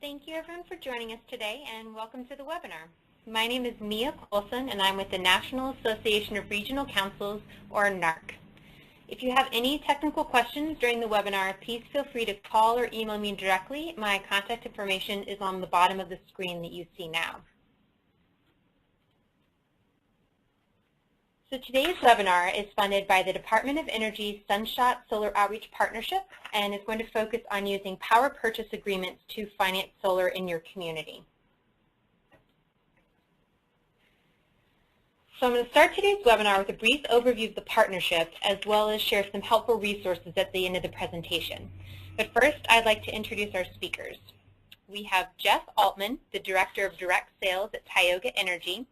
Thank you everyone for joining us today and welcome to the webinar. My name is Mia Coulson and I'm with the National Association of Regional Councils, or NARC. If you have any technical questions during the webinar, please feel free to call or email me directly. My contact information is on the bottom of the screen that you see now. So today's webinar is funded by the Department of Energy's Sunshot Solar Outreach Partnership and is going to focus on using power purchase agreements to finance solar in your community. So I'm going to start today's webinar with a brief overview of the partnership as well as share some helpful resources at the end of the presentation. But first, I'd like to introduce our speakers. We have Jeff Altman, the Director of Direct Sales at Tioga Energy,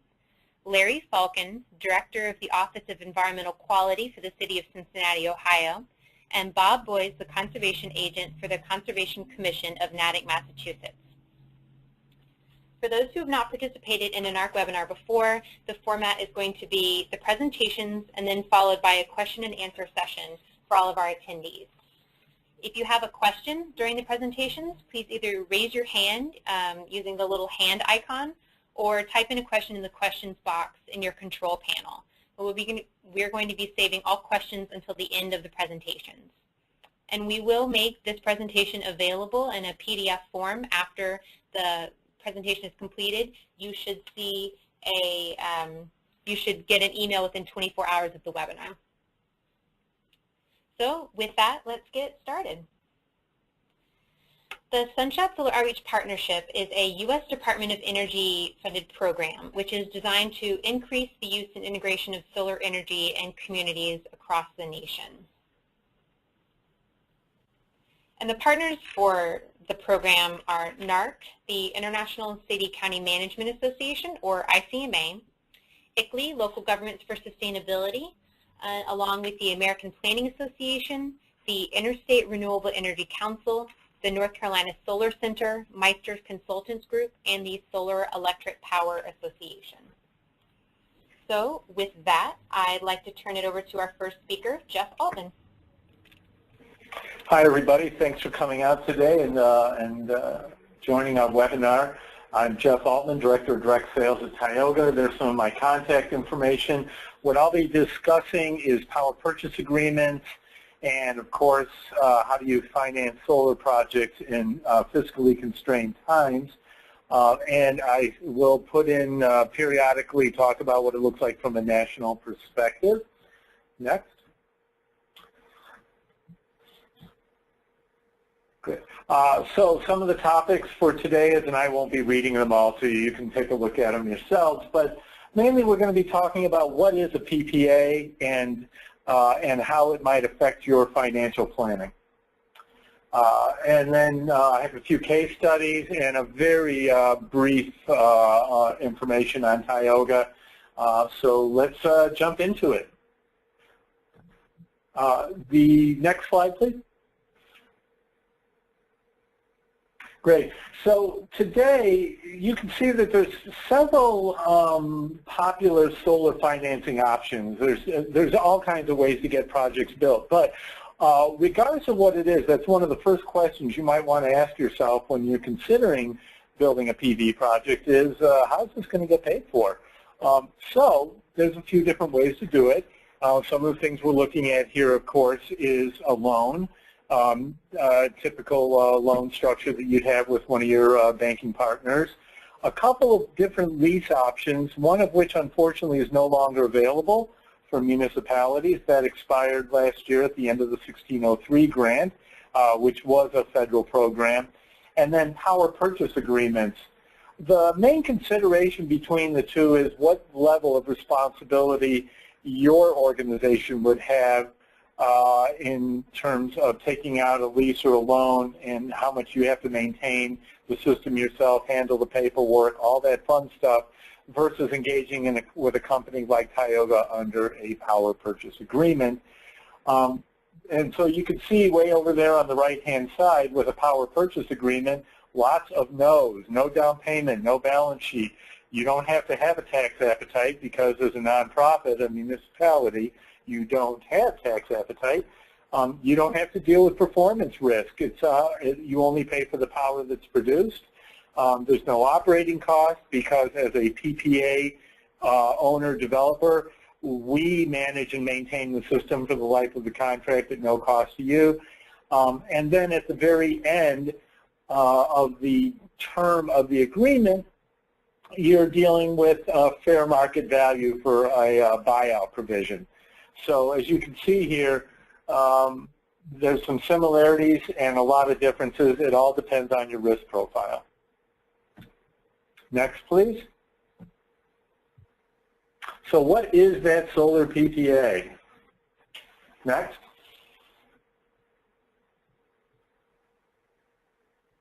Larry Falcon, Director of the Office of Environmental Quality for the City of Cincinnati, Ohio, and Bob Boyes, the Conservation Agent for the Conservation Commission of Natick, Massachusetts. For those who have not participated in an NARC webinar before, the format is going to be the presentations and then followed by a question and answer session for all of our attendees. If you have a question during the presentations, please either raise your hand using the little hand icon or type in a question in the questions box in your control panel. We're going to be saving all questions until the end of the presentations. And we will make this presentation available in a PDF form after the presentation is completed. You should see you should get an email within 24 hours of the webinar. So with that, let's get started. The Sunshot Solar Outreach Partnership is a U.S. Department of Energy funded program which is designed to increase the use and integration of solar energy in communities across the nation. And the partners for the program are NARC, the International City County Management Association, or ICMA, ICLEI, Local Governments for Sustainability, along with the American Planning Association, the Interstate Renewable Energy Council, the North Carolina Solar Center, Meister's Consultants Group, and the Solar Electric Power Association. So with that, I'd like to turn it over to our first speaker, Jeff Altman. Hi everybody, thanks for coming out today and joining our webinar. I'm Jeff Altman, Director of Direct Sales at Tioga. There's some of my contact information. What I'll be discussing is power purchase agreements, and of course, how do you finance solar projects in fiscally constrained times. And I will put in periodically talk about what it looks like from a national perspective. Next. Good. So some of the topics for today is, and I won't be reading them all to you, you can take a look at them yourselves, but mainly we're going to be talking about what is a PPA and how it might affect your financial planning. And then I have a few case studies and a very brief information on Tioga. So let's jump into it. The next slide, please. Great. So today you can see that there's several popular solar financing options. There's all kinds of ways to get projects built. But regardless of what it is, that's one of the first questions you might want to ask yourself when you're considering building a PV project is, how's this going to get paid for? So there's a few different ways to do it. Some of the things we're looking at here, of course, is a loan. Typical loan structure that you'd have with one of your banking partners. A couple of different lease options, one of which unfortunately is no longer available for municipalities. That expired last year at the end of the 1603 grant, which was a federal program. And then power purchase agreements. The main consideration between the two is what level of responsibility your organization would have in terms of taking out a lease or a loan and how much you have to maintain the system yourself, handle the paperwork, all that fun stuff, versus engaging with a company like Tioga under a power purchase agreement. And so you can see way over there on the right-hand side with a power purchase agreement, lots of no's, no down payment, no balance sheet. You don't have to have a tax appetite because as a nonprofit, a municipality, you don't have tax appetite. You don't have to deal with performance risk. You only pay for the power that's produced. There's no operating cost because as a PPA owner developer, we manage and maintain the system for the life of the contract at no cost to you. And then at the very end of the term of the agreement, you're dealing with a fair market value for a buyout provision. So as you can see here, there's some similarities and a lot of differences. It all depends on your risk profile. Next, please. So what is that solar PPA? Next.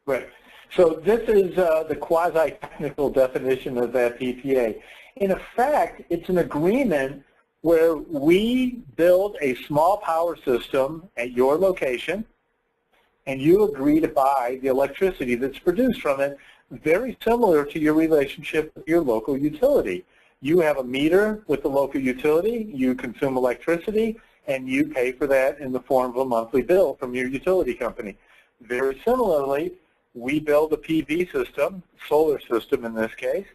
Right. So this is the quasi-technical definition of that PPA. In effect, it's an agreement where we build a small power system at your location, and you agree to buy the electricity that's produced from it, very similar to your relationship with your local utility. You have a meter with the local utility, you consume electricity, and you pay for that in the form of a monthly bill from your utility company. Very similarly, we build a PV system, solar system in this case.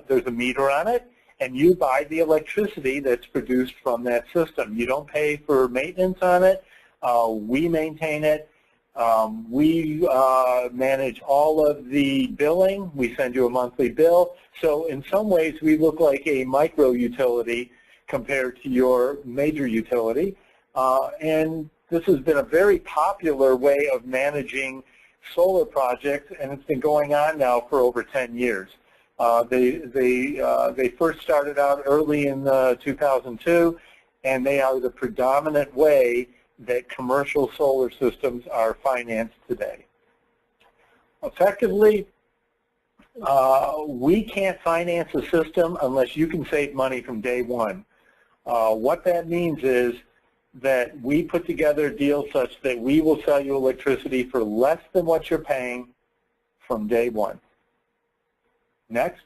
There's a meter on it, and you buy the electricity that's produced from that system. You don't pay for maintenance on it. We maintain it. We manage all of the billing. We send you a monthly bill. So in some ways, we look like a micro utility compared to your major utility. And this has been a very popular way of managing solar projects, and it's been going on now for over 10 years. They first started out early in 2002, and they are the predominant way that commercial solar systems are financed today. Effectively, we can't finance a system unless you can save money from day one. What that means is that we put together deals such that we will sell you electricity for less than what you're paying from day one. Next.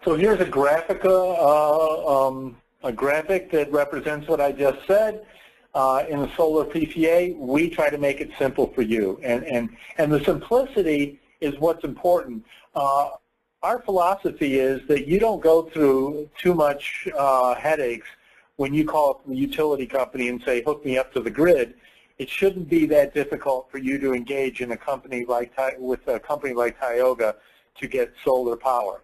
So here's a graphic that represents what I just said. In the solar PPA, we try to make it simple for you, and the simplicity is what's important. Our philosophy is that you don't go through too much headaches when you call up the utility company and say, hook me up to the grid. It shouldn't be that difficult for you to engage in a company like Tioga to get solar power.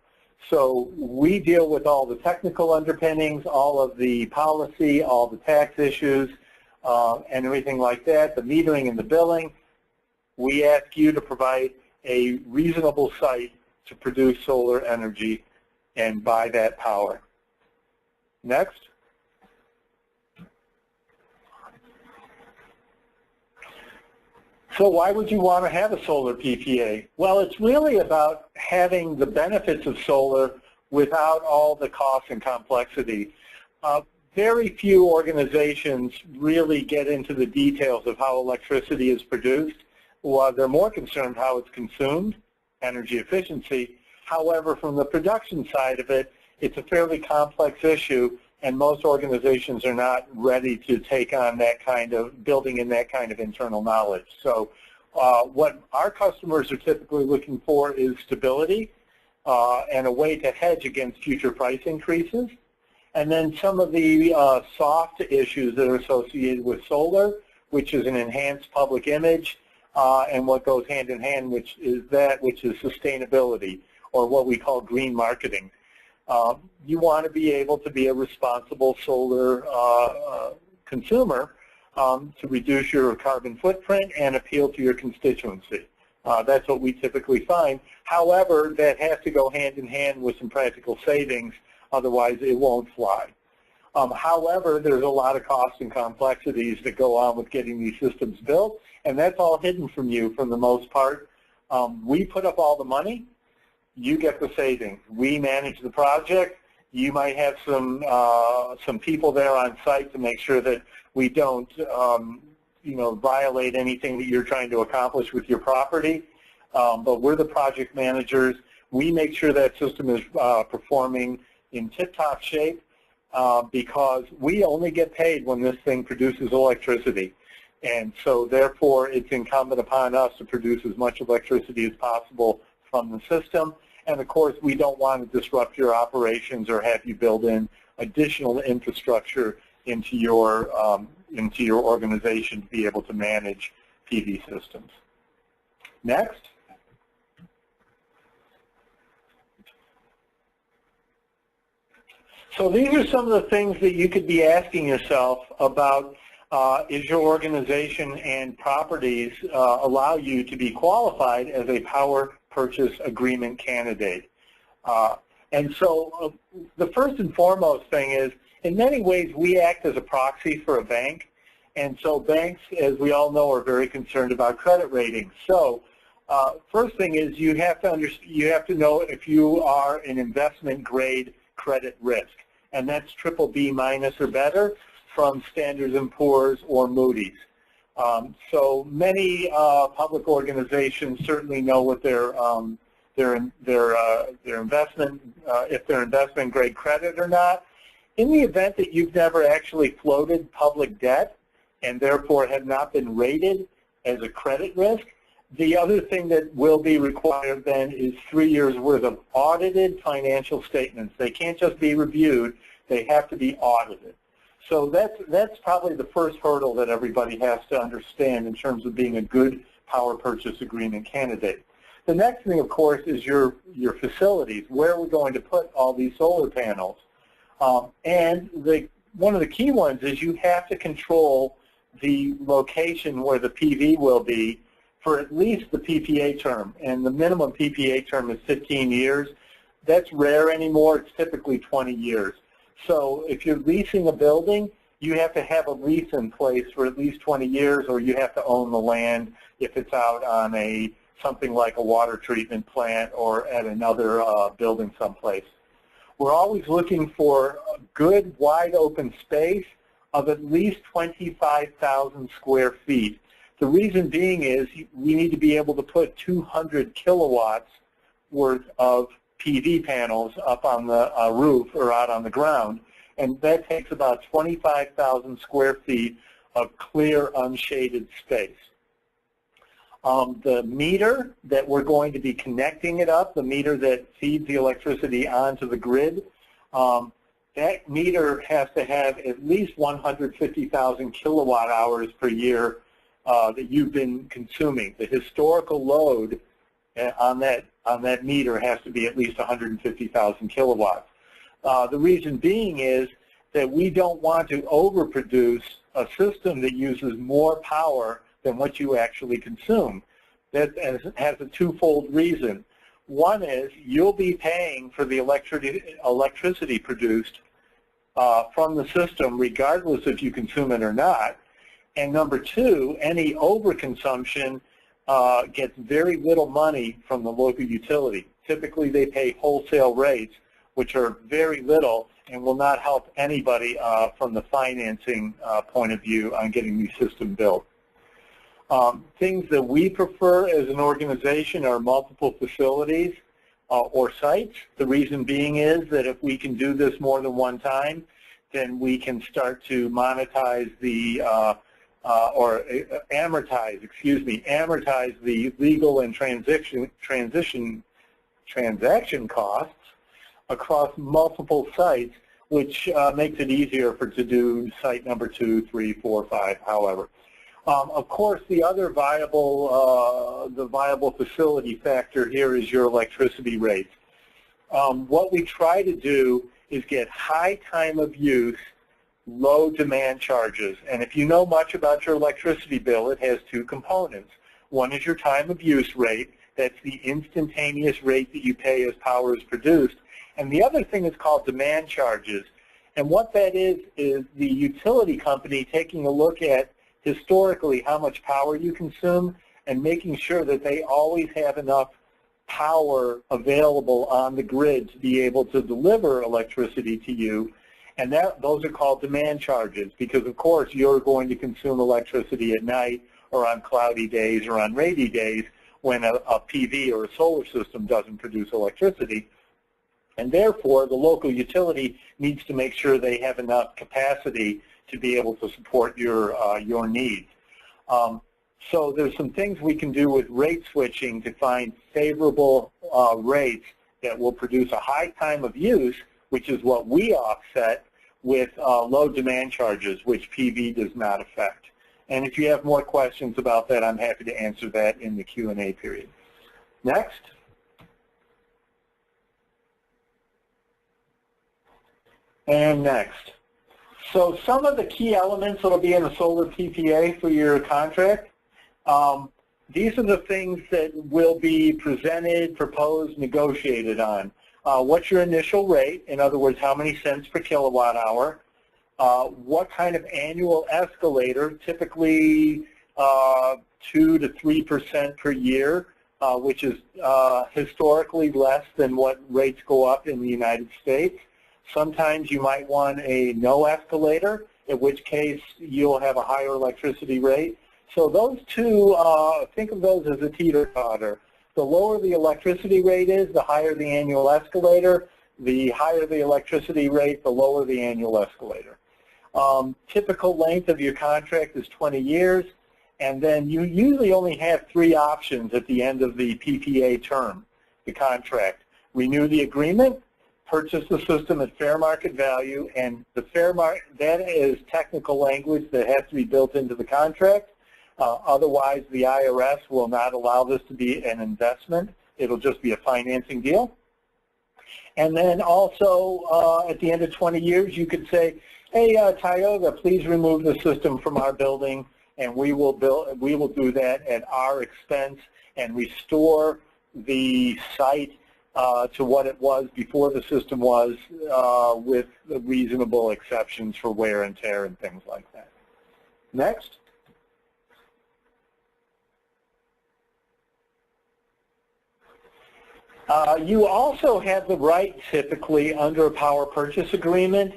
So we deal with all the technical underpinnings, all of the policy, all the tax issues, and everything like that, the metering and the billing. We ask you to provide a reasonable site to produce solar energy and buy that power. Next. So why would you want to have a solar PPA? Well, it's really about having the benefits of solar without all the costs and complexity. Very few organizations really get into the details of how electricity is produced. Well, they're more concerned how it's consumed, energy efficiency. However, from the production side of it, it's a fairly complex issue, and most organizations are not ready to take on that kind of building in that kind of internal knowledge. So what our customers are typically looking for is stability and a way to hedge against future price increases. And then some of the soft issues that are associated with solar, which is an enhanced public image, and what goes hand in hand, which is sustainability, or what we call green marketing. You want to be able to be a responsible solar consumer to reduce your carbon footprint and appeal to your constituency. That's what we typically find. However, that has to go hand in hand with some practical savings, otherwise it won't fly. However, there's a lot of costs and complexities that go on with getting these systems built, and that's all hidden from you for the most part. We put up all the money. You get the savings. We manage the project. You might have some people there on site to make sure that we don't violate anything that you're trying to accomplish with your property. But we're the project managers. We make sure that system is performing in tip-top shape because we only get paid when this thing produces electricity. And so therefore, it's incumbent upon us to produce as much electricity as possible from the system. And of course, we don't want to disrupt your operations or have you build in additional infrastructure into your organization to be able to manage PV systems. Next. So these are some of the things that you could be asking yourself about. Is your organization and properties allow you to be qualified as a power purchase agreement candidate? And so the first and foremost thing is, in many ways, we act as a proxy for a bank. And so banks, as we all know, are very concerned about credit ratings. So first thing is you have to know if you are an investment grade credit risk. And that's BBB minus or better from Standard & Poor's or Moody's. So many public organizations certainly know what their investment, if they're investment grade credit or not. In the event that you've never actually floated public debt and therefore have not been rated as a credit risk, the other thing that will be required then is 3 years worth of audited financial statements. They can't just be reviewed, they have to be audited. So that's probably the first hurdle that everybody has to understand in terms of being a good power purchase agreement candidate. The next thing, of course, is your facilities. Where are we going to put all these solar panels? And one of the key ones is you have to control the location where the PV will be for at least the PPA term. And the minimum PPA term is 15 years. That's rare anymore. It's typically 20 years. So if you're leasing a building, you have to have a lease in place for at least 20 years, or you have to own the land if it's out on something like a water treatment plant or at another building someplace. We're always looking for a good, wide open space of at least 25,000 square feet. The reason being is we need to be able to put 200 kilowatts worth of PV panels up on the roof or out on the ground, and that takes about 25,000 square feet of clear, unshaded space. The meter that we're going to be connecting it up, the meter that feeds the electricity onto the grid, that meter has to have at least 150,000 kilowatt hours per year that you've been consuming. The historical load on that meter has to be at least 150,000 kilowatts. The reason being is that we don't want to overproduce a system that uses more power than what you actually consume. That has a twofold reason. One is you'll be paying for the electricity produced from the system regardless if you consume it or not. And number two, any overconsumption gets very little money from the local utility. Typically they pay wholesale rates, which are very little and will not help anybody from the financing point of view on getting these systems built. Things that we prefer as an organization are multiple facilities or sites. The reason being is that if we can do this more than one time, then we can start to monetize the amortize the legal and transaction costs across multiple sites, which makes it easier to do site number 2, 3, 4, 5, however. Of course, the other viable facility factor here is your electricity rates. What we try to do is get high time of use, low demand charges. And if you know much about your electricity bill, it has two components. One is your time of use rate. That's the instantaneous rate that you pay as power is produced. And the other thing is called demand charges. And what that is the utility company taking a look at historically how much power you consume and making sure that they always have enough power available on the grid to be able to deliver electricity to you. And those are called demand charges because, of course, you're going to consume electricity at night or on cloudy days or on rainy days when a PV or a solar system doesn't produce electricity. And therefore, the local utility needs to make sure they have enough capacity to be able to support your needs. So there's some things we can do with rate switching to find favorable rates that will produce a high time of use, which is what we offset with low demand charges, which PV does not affect. And if you have more questions about that, I'm happy to answer that in the Q&A period. Next. And next. So some of the key elements that will be in the solar PPA for your contract. These are the things that will be presented, proposed, negotiated on. What's your initial rate? In other words, how many cents per kilowatt hour? What kind of annual escalator? Typically 2 to 3% per year, which is historically less than what rates go up in the United States. Sometimes you might want a no escalator, in which case you'll have a higher electricity rate. So those two, think of those as a teeter-totter. The lower the electricity rate is, the higher the annual escalator. The higher the electricity rate, the lower the annual escalator. Typical length of your contract is 20 years, and then you usually only have 3 options at the end of the PPA term, the contract. Renew the agreement, purchase the system at fair market value, and the fair market, that is technical language that has to be built into the contract. Otherwise, the IRS will not allow this to be an investment. It'll just be a financing deal. And then also, at the end of 20 years, you could say, hey, Tioga, please remove the system from our building, and we will do that at our expense and restore the site to what it was before the system was, with reasonable exceptions for wear and tear and things like that. Next. You also have the right, typically, under a power purchase agreement,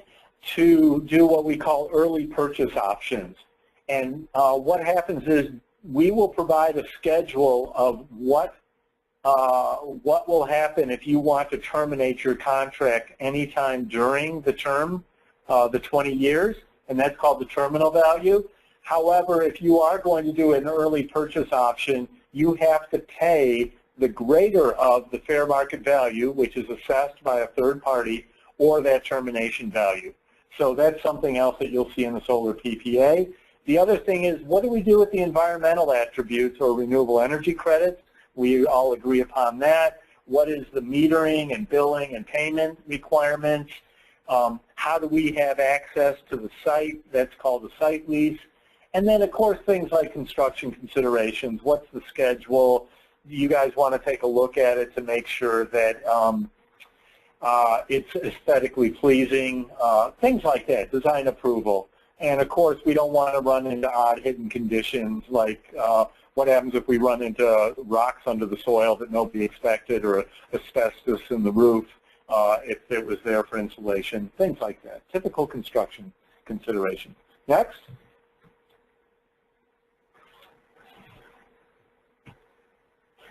to do what we call early purchase options. And what happens is we will provide a schedule of what will happen if you want to terminate your contract anytime during the term, the 20 years, and that's called the terminal value. However, if you are going to do an early purchase option, you have to pay the greater of the fair market value, which is assessed by a third party, or that termination value. So that's something else that you'll see in the solar PPA. The other thing is, what do we do with the environmental attributes or renewable energy credits? We all agree upon that. What is the metering and billing and payment requirements? How do we have access to the site? That's called a site lease. And then, of course, things like construction considerations. What's the schedule? You guys want to take a look at it to make sure that it's aesthetically pleasing, things like that, design approval. And of course, we don't want to run into odd hidden conditions like what happens if we run into rocks under the soil that nobody expected, or asbestos in the roof if it was there for insulation, things like that. Typical construction considerations. Next.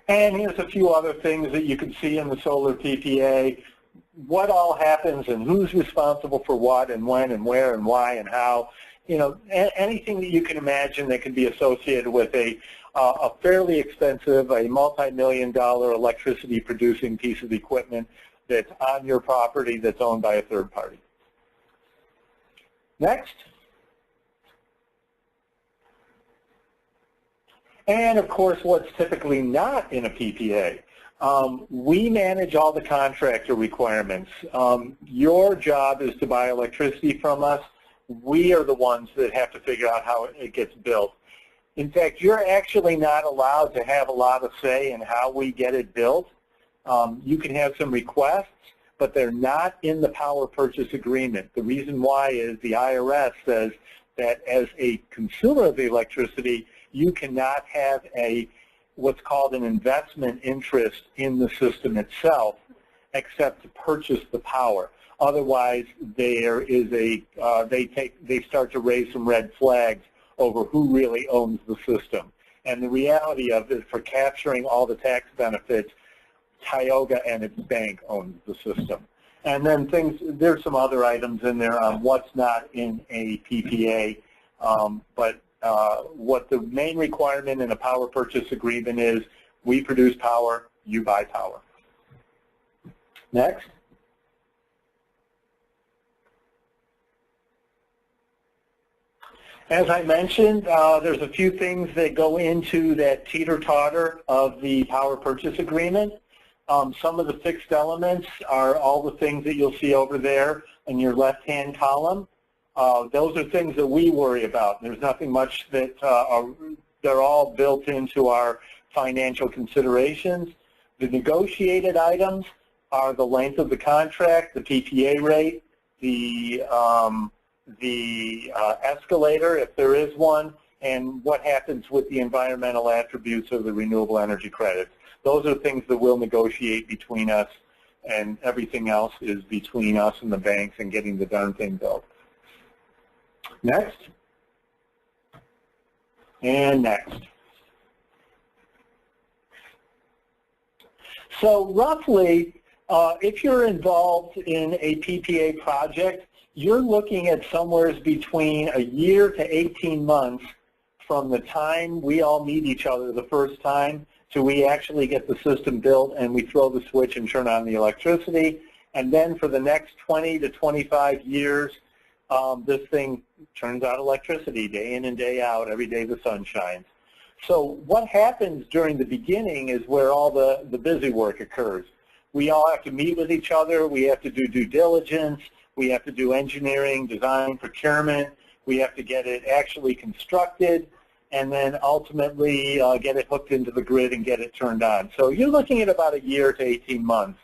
And here's a few other things that you can see in the solar PPA. What all happens and who's responsible for what and when and where and why and how. You know, anything that you can imagine that can be associated with a fairly expensive, a multi-million-dollar electricity producing piece of equipment that's on your property that's owned by a third party. Next. And of course, what's typically not in a PPA. We manage all the contractor requirements. Your job is to buy electricity from us. We are the ones that have to figure out how it gets built. In fact, you're actually not allowed to have a lot of say in how we get it built. You can have some requests, but they're not in the power purchase agreement. The reason why is the IRS says that as a consumer of the electricity, you cannot have what's called an investment interest in the system itself, except to purchase the power. Otherwise, there is they start to raise some red flags over who really owns the system. And the reality of it, for capturing all the tax benefits, Tioga and its bank owns the system. And then there's some other items in there on what's not in a PPA, but what the main requirement in a power purchase agreement is, we produce power, you buy power. Next. As I mentioned, there's a few things that go into that teeter-totter of the power purchase agreement. Some of the fixed elements are all the things that you'll see over there in your left-hand column. Those are things that we worry about. There's nothing much that they're all built into our financial considerations. The negotiated items are the length of the contract, the PPA rate, the escalator, if there is one, and what happens with the environmental attributes of the renewable energy credits. Those are things that we'll negotiate between us, and everything else is between us and the banks and getting the darn thing built. Next. And next. So roughly, if you're involved in a PPA project, you're looking at somewhere between a year to 18 months from the time we all meet each other the first time to we actually get the system built and we throw the switch and turn on the electricity. And then for the next 20 to 25 years, this thing turns out electricity day in and day out, every day the sun shines. So what happens during the beginning is where all the busy work occurs. We all have to meet with each other. We have to do due diligence. We have to do engineering, design, procurement. We have to get it actually constructed, and then ultimately get it hooked into the grid and get it turned on. So you're looking at about a year to 18 months.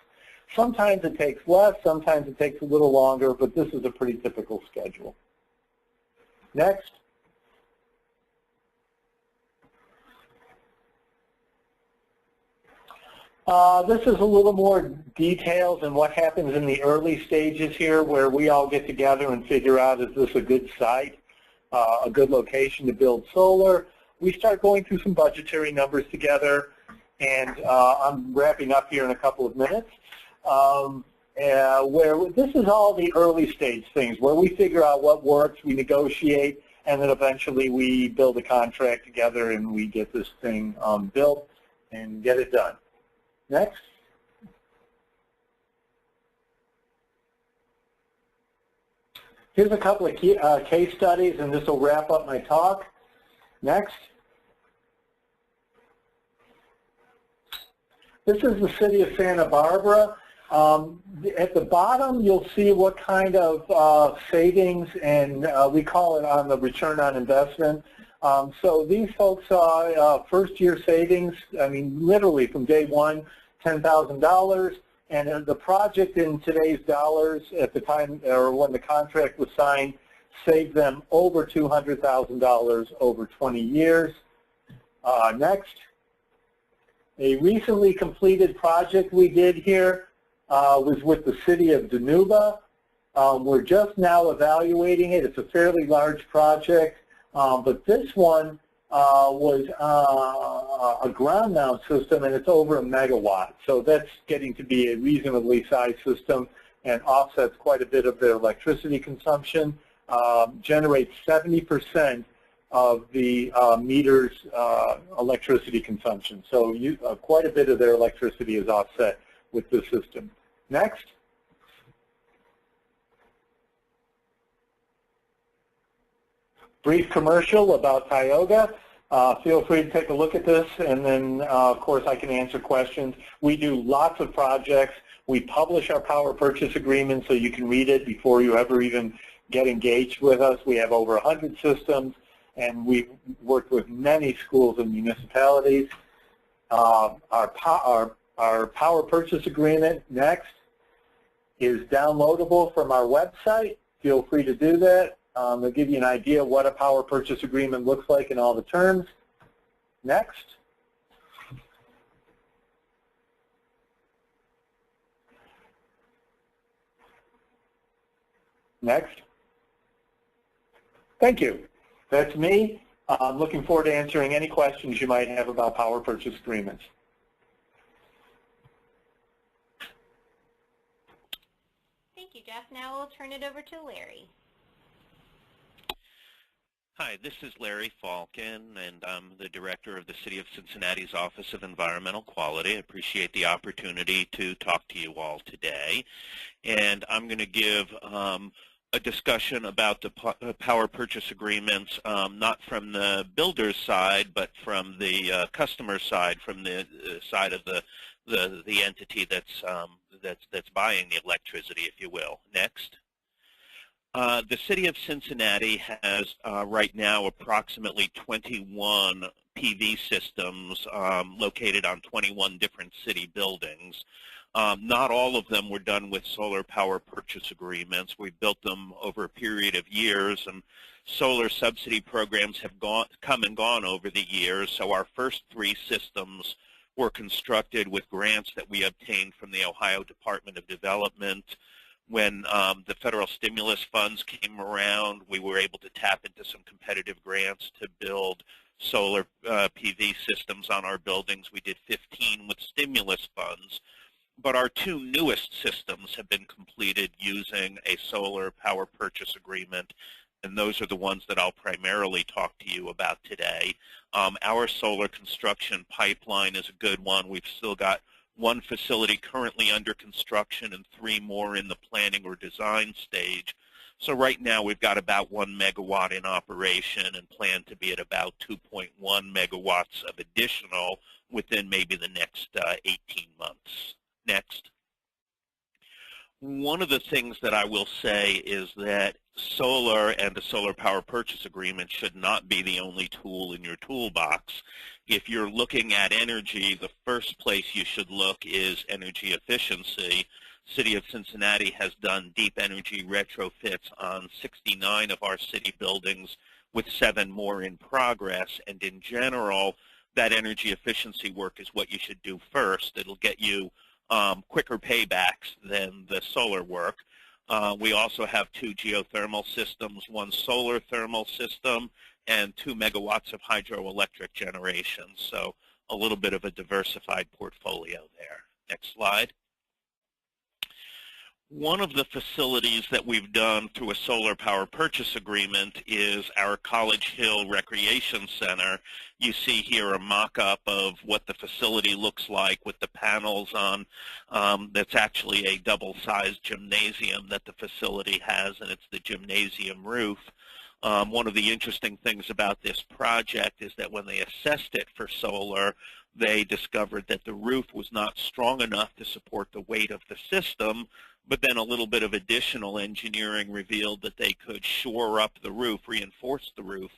Sometimes it takes less, sometimes it takes a little longer, but this is a pretty typical schedule. Next. This is a little more details in what happens in the early stages here, where we all get together and figure out, is this a good site, a good location to build solar. We start going through some budgetary numbers together, and I'm wrapping up here in a couple of minutes, where this is all the early stage things, where we figure out what works, we negotiate, and then eventually we build a contract together and we get this thing built and get it done. Next. Here's a couple of case studies, and this will wrap up my talk. Next. This is the city of Santa Barbara. At the bottom, you'll see what kind of savings, and we call it on the return on investment. So these folks saw first-year savings, I mean, literally from day one, $10,000, and the project in today's dollars at the time, or when the contract was signed, saved them over $200,000 over 20 years. Next. A recently completed project we did here was with the city of Geneva. We're just now evaluating it. It's a fairly large project. But this one was a ground mount system, and it's over 1 megawatt. So that's getting to be a reasonably sized system and offsets quite a bit of their electricity consumption, generates 70% of the meter's electricity consumption. So quite a bit of their electricity is offset with this system. Next. Brief commercial about Tioga. Feel free to take a look at this, and then, of course, I can answer questions. We do lots of projects. We publish our power purchase agreement so you can read it before you ever even get engaged with us. We have over 100 systems, and we've worked with many schools and municipalities. Our power purchase agreement, next, is downloadable from our website. Feel free to do that. They'll give you an idea of what a power purchase agreement looks like in all the terms. Next. Next. Thank you. That's me. I'm looking forward to answering any questions you might have about power purchase agreements. Thank you, Jeff. Now we'll turn it over to Larry. Hi, this is Larry Falcon, and I'm the director of the City of Cincinnati's Office of Environmental Quality. I appreciate the opportunity to talk to you all today. And I'm going to give a discussion about the power purchase agreements, not from the builder's side, but from the customer side, from the side of the entity that's buying the electricity, if you will. Next. The City of Cincinnati has right now approximately 21 PV systems located on 21 different city buildings. Not all of them were done with solar power purchase agreements. We built them over a period of years, and solar subsidy programs have come and gone over the years. So our first 3 systems were constructed with grants that we obtained from the Ohio Department of Development. When the federal stimulus funds came around, we were able to tap into some competitive grants to build solar PV systems on our buildings. We did 15 with stimulus funds. But our 2 newest systems have been completed using a solar power purchase agreement, and those are the ones that I'll primarily talk to you about today. Our solar construction pipeline is a good one. We've still got 1 facility currently under construction and 3 more in the planning or design stage. So right now we've got about 1 megawatt in operation and plan to be at about 2.1 megawatts of additional within maybe the next 18 months. Next. One of the things that I will say is that solar and the solar power purchase agreement should not be the only tool in your toolbox. If you're looking at energy, the first place you should look is energy efficiency. City of Cincinnati has done deep energy retrofits on 69 of our city buildings with 7 more in progress, and in general, that energy efficiency work is what you should do first. It'll get you quicker paybacks than the solar work. We also have 2 geothermal systems, 1 solar thermal system, and 2 megawatts of hydroelectric generation. So a little bit of a diversified portfolio there. Next slide. One of the facilities that we've done through a solar power purchase agreement is our College Hill Recreation Center. You see here a mock-up of what the facility looks like with the panels on. That's actually a double-sized gymnasium that the facility has, and it's the gymnasium roof. One of the interesting things about this project is that when they assessed it for solar, they discovered that the roof was not strong enough to support the weight of the system, but then a little bit of additional engineering revealed that they could shore up the roof, reinforce the roof,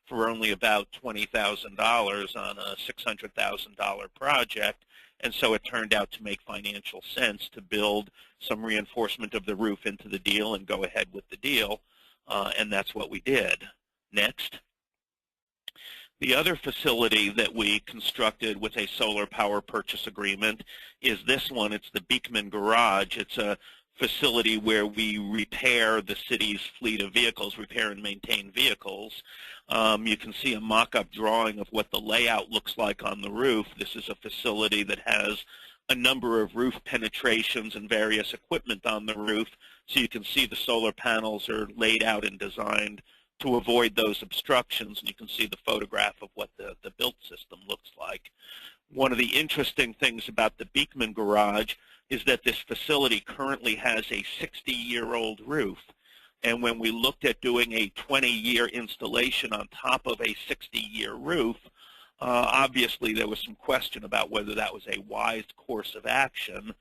for only about $20,000 on a $600,000 project. And so it turned out to make financial sense to build some reinforcement of the roof into the deal and go ahead with the deal. And that's what we did. Next. The other facility that we constructed with a solar power purchase agreement is this one. It's the Beekman Garage. It's a facility where we repair the city's fleet of vehicles, repair and maintain vehicles. You can see a mock-up drawing of what the layout looks like on the roof. This is a facility that has a number of roof penetrations and various equipment on the roof. So you can see the solar panels are laid out and designed to avoid those obstructions. And you can see the photograph of what the built system looks like. One of the interesting things about the Beekman Garage is that this facility currently has a 60-year-old roof. And when we looked at doing a 20-year installation on top of a 60-year roof, obviously there was some question about whether that was a wise course of action.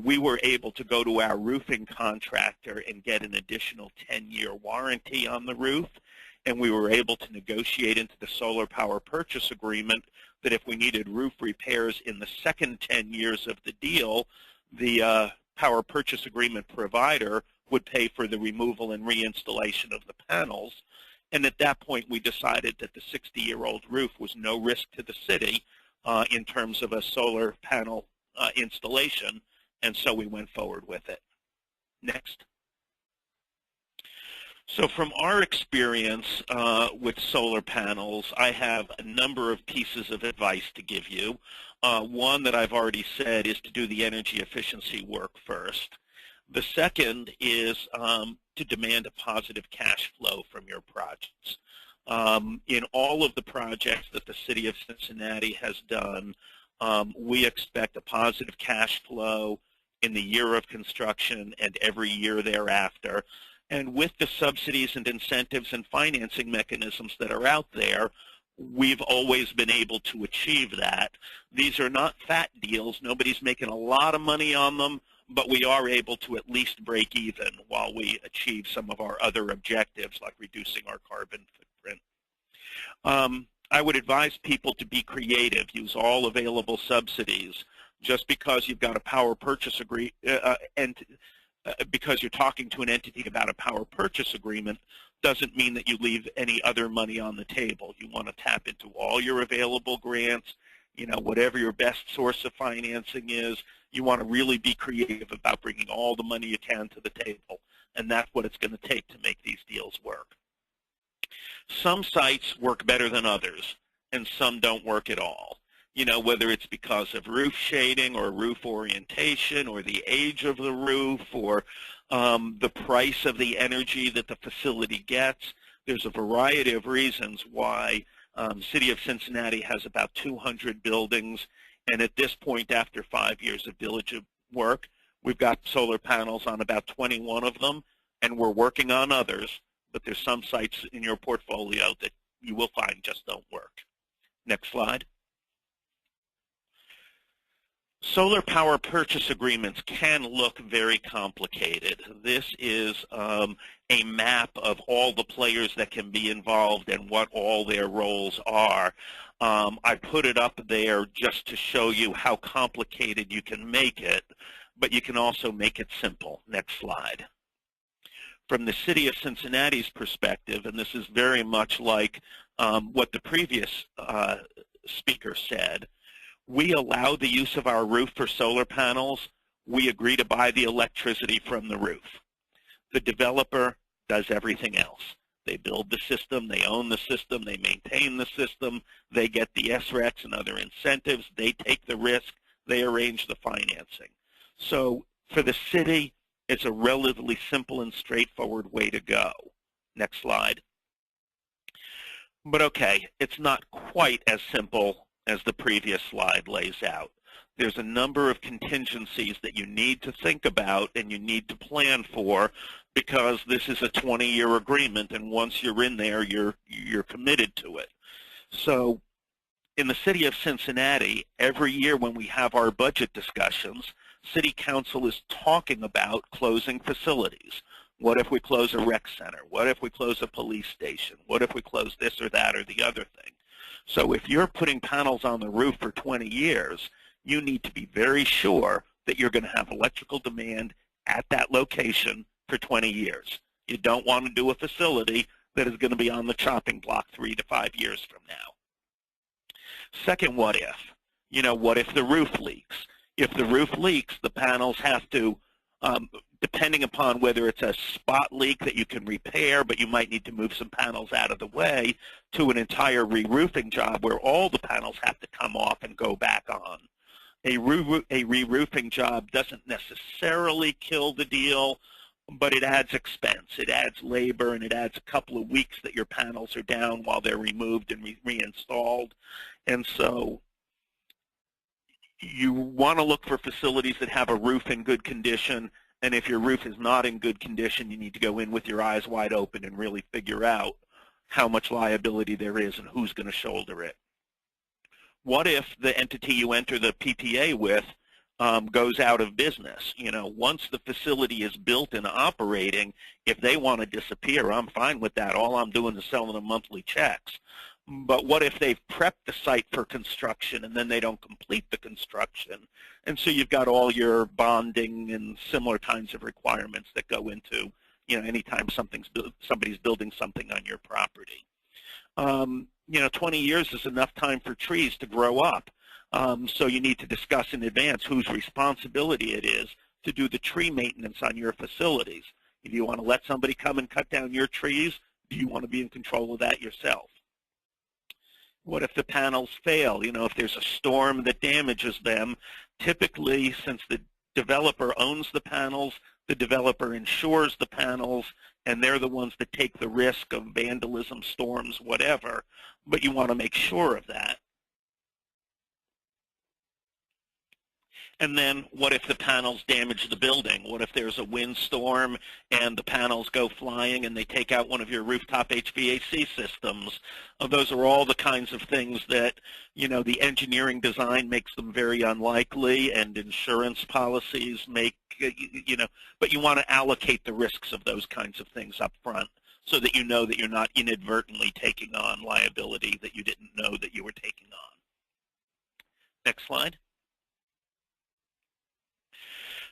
We were able to go to our roofing contractor and get an additional 10-year warranty on the roof, and we were able to negotiate into the solar power purchase agreement that if we needed roof repairs in the second 10 years of the deal, the power purchase agreement provider would pay for the removal and reinstallation of the panels. And at that point, we decided that the 60-year-old roof was no risk to the city in terms of a solar panel installation, and so we went forward with it. Next. So from our experience with solar panels, I have a number of pieces of advice to give you. One that I've already said is to do the energy efficiency work first. The second is to demand a positive cash flow from your projects. In all of the projects that the City of Cincinnati has done, we expect a positive cash flow in the year of construction and every year thereafter. And with the subsidies and incentives and financing mechanisms that are out there, we've always been able to achieve that. These are not fat deals. Nobody's making a lot of money on them, but we are able to at least break even while we achieve some of our other objectives, like reducing our carbon footprint. I would advise people to be creative, use all available subsidies. Just because you've got a power purchase agreement, because you're talking to an entity about a power purchase agreement, doesn't mean that you leave any other money on the table. You want to tap into all your available grants, whatever your best source of financing is. You want to really be creative about bringing all the money you can to the table, and that's what it's going to take to make these deals work. Some sites work better than others, and some don't work at all. Whether it's because of roof shading or roof orientation or the age of the roof or the price of the energy that the facility gets. There's a variety of reasons why City of Cincinnati has about 200 buildings, and at this point, after 5 years of diligent work, we've got solar panels on about 21 of them, and we're working on others, but there's some sites in your portfolio that you will find just don't work. Next slide. Solar power purchase agreements can look very complicated. This is a map of all the players that can be involved and what all their roles are. I put it up there just to show you how complicated you can make it, but you can also make it simple. Next slide. From the City of Cincinnati's perspective, and this is very much like what the previous speaker said, we allow the use of our roof for solar panels. We agree to buy the electricity from the roof. The developer does everything else. They build the system, they own the system, they maintain the system, they get the SRECs and other incentives, they take the risk, they arrange the financing. So for the city, it's a relatively simple and straightforward way to go. Next slide. But okay, it's not quite as simple as the previous slide lays out. There's a number of contingencies that you need to think about and you need to plan for, because this is a 20-year agreement, and once you're in there, you're committed to it. So in the City of Cincinnati, every year when we have our budget discussions, City Council is talking about closing facilities. What if we close a rec center? What if we close a police station? What if we close this or that or the other thing? So if you're putting panels on the roof for 20 years, you need to be very sure that you're going to have electrical demand at that location for 20 years. You don't want to do a facility that is going to be on the chopping block 3 to 5 years from now. Second what if? What if the roof leaks? If the roof leaks, the panels have to, depending upon whether it's a spot leak that you can repair, but you might need to move some panels out of the way, to an entire re-roofing job where all the panels have to come off and go back on. A re-roofing job doesn't necessarily kill the deal, but it adds expense, it adds labor, and it adds a couple of weeks that your panels are down while they're removed and reinstalled. And so you want to look for facilities that have a roof in good condition, and if your roof is not in good condition, you need to go in with your eyes wide open and really figure out how much liability there is and who's going to shoulder it. What if the entity you enter the PPA with goes out of business? Once the facility is built and operating, if they want to disappear, I'm fine with that. All I'm doing is selling them monthly checks. But what if they've prepped the site for construction and then they don't complete the construction? And so you've got all your bonding and similar kinds of requirements that go into, anytime somebody's building something on your property. 20 years is enough time for trees to grow up. So you need to discuss in advance whose responsibility it is to do the tree maintenance on your facilities. If you want to let somebody come and cut down your trees, do you want to be in control of that yourself? What if the panels fail? If there's a storm that damages them, typically, since the developer owns the panels, The developer insures the panels, and they're the ones that take the risk of vandalism, storms, whatever, but you want to make sure of that. And then what if the panels damage the building? What if there's a windstorm and the panels go flying and they take out one of your rooftop HVAC systems? Those are all the kinds of things that, the engineering design makes them very unlikely, and insurance policies make, but you want to allocate the risks of those kinds of things up front so that you know that you're not inadvertently taking on liability that you didn't know that you were taking on. Next slide.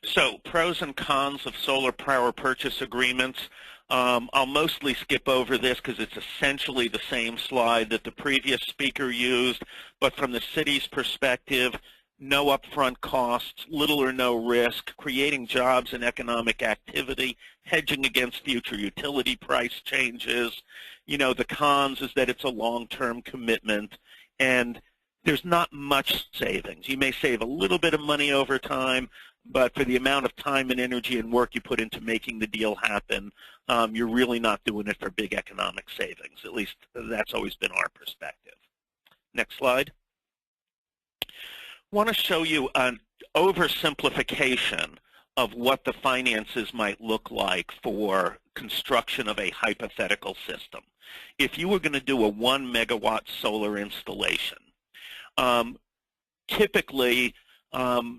So pros and cons of solar power purchase agreements. I'll mostly skip over this because it's essentially the same slide that the previous speaker used, but from the city's perspective, no upfront costs, little or no risk, creating jobs and economic activity, hedging against future utility price changes. The cons is that it's a long-term commitment, and there's not much savings. You may save a little bit of money over time, but for the amount of time and energy and work you put into making the deal happen, you're really not doing it for big economic savings. At least that's always been our perspective. Next slide. I want to show you an oversimplification of what the finances might look like for construction of a hypothetical system. If you were going to do a 1 megawatt solar installation, typically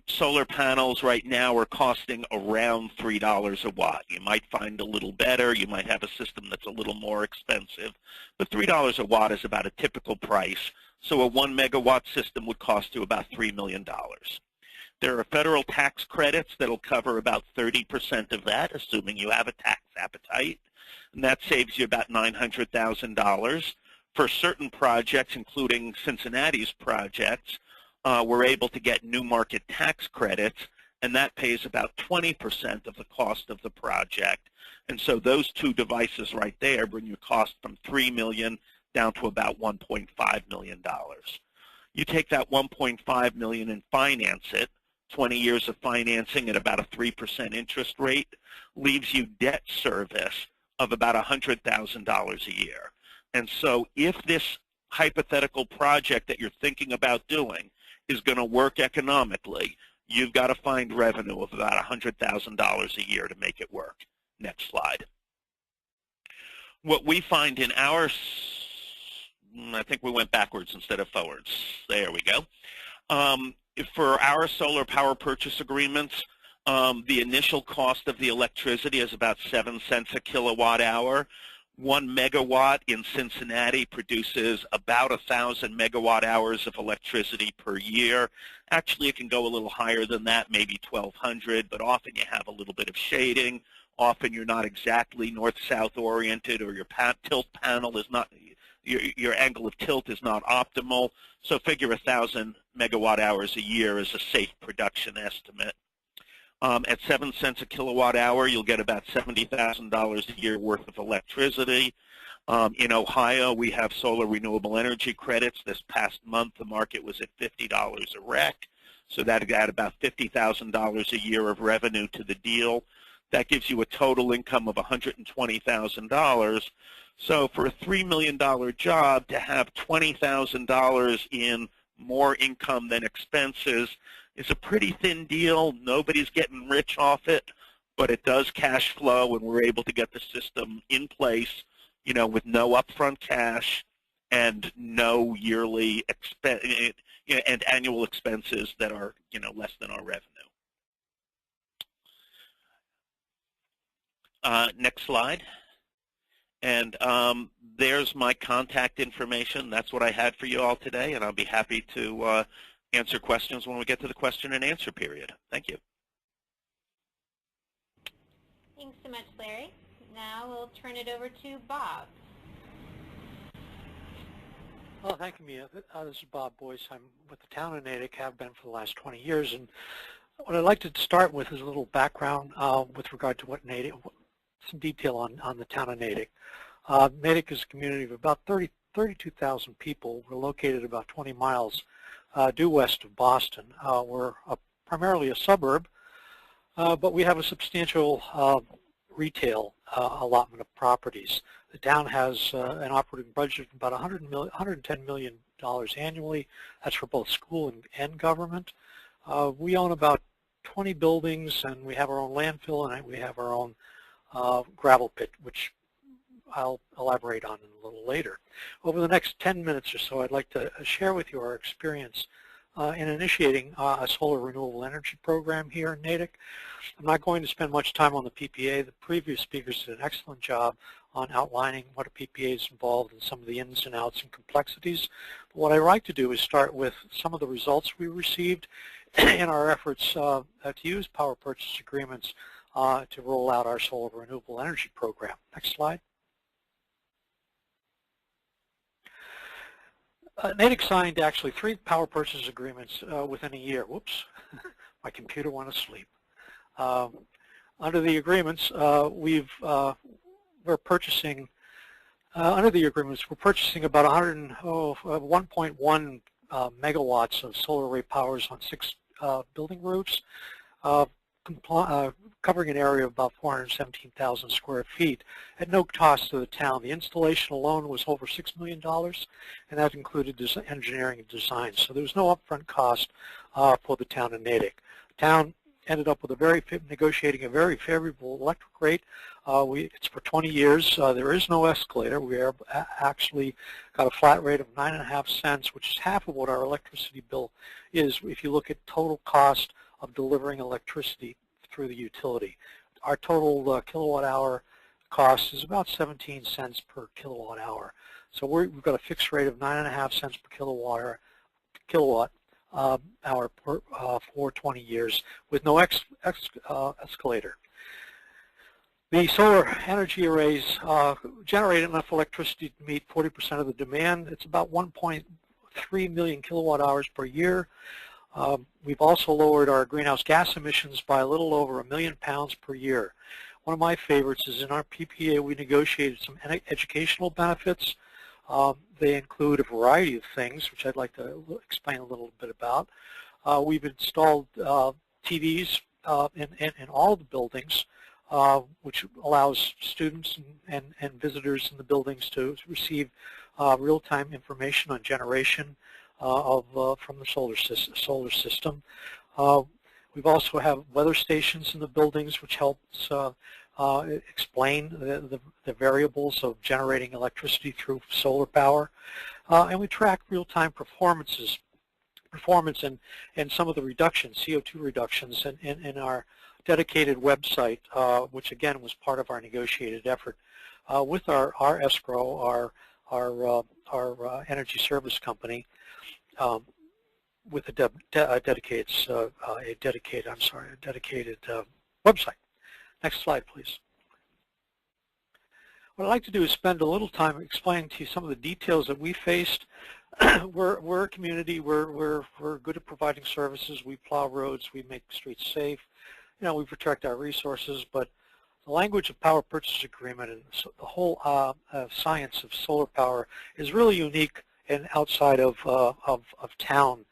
solar panels right now are costing around $3 a watt. You might find a little better. You might have a system that's a little more expensive. But $3 a watt is about a typical price. So a 1 megawatt system would cost you about $3 million. There are federal tax credits that will cover about 30% of that, assuming you have a tax appetite. And that saves you about $900,000. For certain projects, including Cincinnati's projects, we're able to get new market tax credits, and that pays about 20% of the cost of the project. And so those two devices right there bring your cost from $3 million down to about $1.5 million. You take that $1.5 million and finance it, 20 years of financing at about a 3% interest rate, leaves you debt service of about $100,000 a year. And so if this hypothetical project that you're thinking about doing is going to work economically, you've got to find revenue of about $100,000 a year to make it work. Next slide. What we find in our, I think we went backwards instead of forwards. There we go. For our solar power purchase agreements, the initial cost of the electricity is about 7 cents a kilowatt hour. 1 megawatt in Cincinnati produces about 1,000 megawatt hours of electricity per year. Actually, it can go a little higher than that, maybe 1,200, but often you have a little bit of shading. Often you're not exactly north-south oriented, or your tilt panel is not, your angle of tilt is not optimal. So figure 1,000 megawatt hours a year is a safe production estimate. At 7 cents a kilowatt hour, you'll get about $70,000 a year worth of electricity. In Ohio, we have solar renewable energy credits. This past month, the market was at $50 a rec. So that got about $50,000 a year of revenue to the deal. That gives you a total income of $120,000. So for a $3 million job, to have $20,000 in more income than expenses is a pretty thin deal. Nobody's getting rich off it, but it does cash flow, and we're able to get the system in place, with no upfront cash and no yearly and annual expenses that are, less than our revenue. Next slide. And there's my contact information. That's what I had for you all today, and I'll be happy to answer questions when we get to the question and answer period. Thank you. Thanks so much, Larry. Now we'll turn it over to Bob. Well, thank you, Mia. This is Bob Boyce. I'm with the town of Natick, have been for the last 20 years. And what I'd like to start with is a little background with regard to what Natick, some detail on the town of Natick. Natick is a community of about 32,000 people. We're located about 20 miles due west of Boston. We're primarily a suburb but we have a substantial retail allotment of properties. The town has an operating budget of about $110 million annually. That's for both school and government. We own about 20 buildings, and we have our own landfill, and we have our own gravel pit, which I'll elaborate on a little later. Over the next 10 minutes or so, I'd like to share with you our experience in initiating a solar renewable energy program here in Natick. I'm not going to spend much time on the PPA. The previous speakers did an excellent job on outlining what a PPA is involved and some of the ins and outs and complexities. But what I like to do is start with some of the results we received in our efforts to use power purchase agreements to roll out our solar renewable energy program. Next slide. Natick signed actually 3 power purchase agreements within a year. Whoops, my computer went to sleep. Under the agreements, we're purchasing about 1.1 megawatts of solar array powers on 6 building roofs, covering an area of about 417,000 square feet at no cost to the town. The installation alone was over $6 million, and that included engineering and design. So there was no upfront cost for the town of Natick. The town ended up with negotiating a very favorable electric rate. It's for 20 years. There is no escalator. We are actually got a flat rate of 9.5 cents, which is half of what our electricity bill is if you look at total cost of delivering electricity through the utility. Our total kilowatt hour cost is about 17 cents per kilowatt hour. So we've got a fixed rate of 9.5 cents per kilowatt hour for 20 years with no escalator. The solar energy arrays generate enough electricity to meet 40% of the demand. It's about 1.3 million kilowatt hours per year. We've also lowered our greenhouse gas emissions by a little over 1 million pounds per year. One of my favorites is in our PPA we negotiated some educational benefits. They include a variety of things, which I'd like to explain a little bit about. We've installed TVs in all the buildings, which allows students and visitors in the buildings to receive real-time information on generation from the solar system. We've also have weather stations in the buildings, which helps explain the variables of generating electricity through solar power. And we track real-time performance and some of the reductions, CO2 reductions in our dedicated website, which again was part of our negotiated effort with our escrow, our energy service company, with a dedicated website. Next slide, please. What I'd like to do is spend a little time explaining to you some of the details that we faced. We're a community. We're good at providing services. We plow roads. We make streets safe. You know, we protect our resources. But the language of power purchase agreement and the whole science of solar power is really unique and outside of town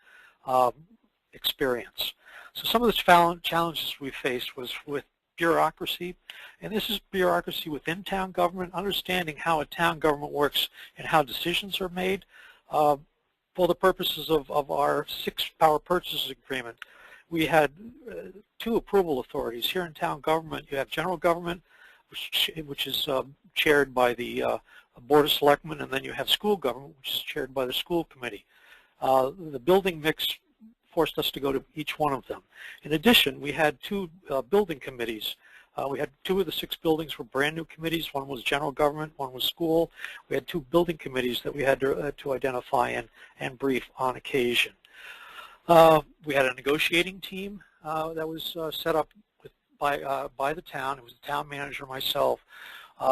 experience. So some of the challenges we faced was with bureaucracy, and this is bureaucracy within town government, understanding how a town government works and how decisions are made. For the purposes of our 6 power purchase agreement, we had 2 approval authorities. Here in town government, you have general government, which is chaired by the Board of Selectmen, and then you have school government, which is chaired by the school committee. The building mix forced us to go to each one of them. In addition, we had 2 building committees. We had 2 of the 6 buildings were brand new committees. One was general government, one was school. We had 2 building committees that we had to identify and brief on occasion. We had a negotiating team that was set up by the town. It was the town manager, myself,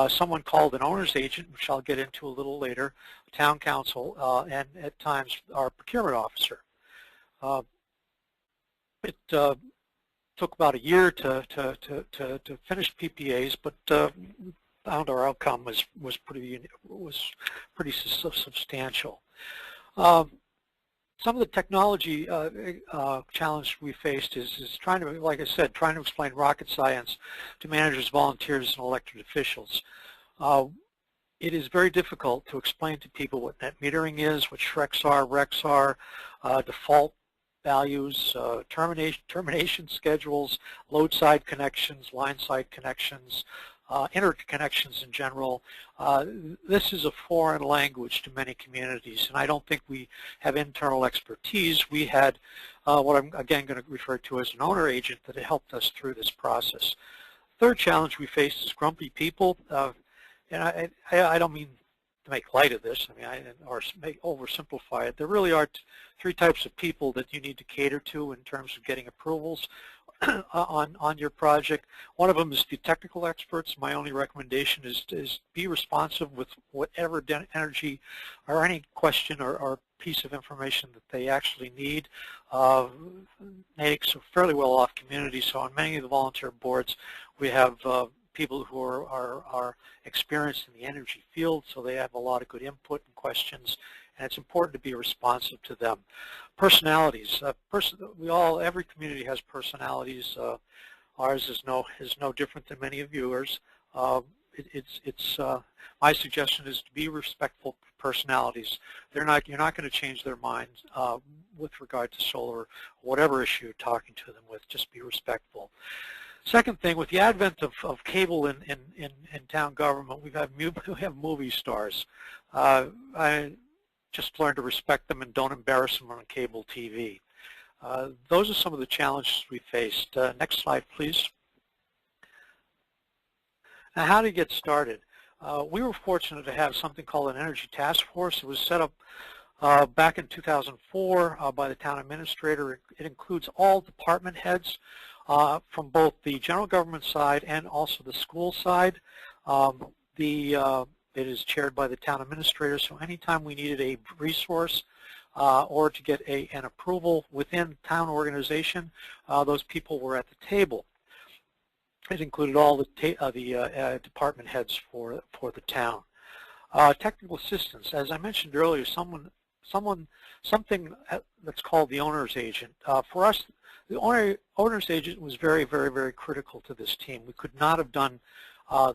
someone called an owner's agent, which I'll get into a little later, town council, and at times our procurement officer. It took about a year to finish PPAs, but found our outcome was pretty substantial. some of the technology challenge we faced is trying to, like I said, trying to explain rocket science to managers, volunteers, and elected officials. It is very difficult to explain to people what net metering is, what SHRECs are, RECs are, default values, termination schedules, load side connections, line side connections, interconnections in general. This is a foreign language to many communities, and I don't think we have internal expertise. We had what I'm again going to refer to as an owner agent that helped us through this process. Third challenge we faced is grumpy people, and I don't mean to make light of this, or oversimplify it. There really are three types of people that you need to cater to in terms of getting approvals on your project. One of them is the technical experts. My only recommendation is be responsive with whatever energy or any question or piece of information that they actually need. Natick's a fairly well-off community, so on many of the volunteer boards we have people who are experienced in the energy field, so they have a lot of good input and questions, and it's important to be responsive to them. Personalities. Every community has personalities. Ours is no different than many of yours. My suggestion is to be respectful of personalities. You're not going to change their minds with regard to solar, whatever issue you're talking to them with. Just be respectful. Second thing, with the advent of cable in town government, we have movie stars. I just learned to respect them and don't embarrass them on cable TV. Those are some of the challenges we faced. Next slide, please. Now, how to get started? We were fortunate to have something called an energy task force. It was set up back in 2004 by the town administrator. It includes all department heads from both the general government side and also the school side. It is chaired by the town administrator, so anytime we needed a resource or to get an approval within town organization, those people were at the table. It included all the department heads for the town. Technical assistance, as I mentioned earlier, something that's called the owner's agent. For us, the owner's agent was very, very, very critical to this team. We could not have done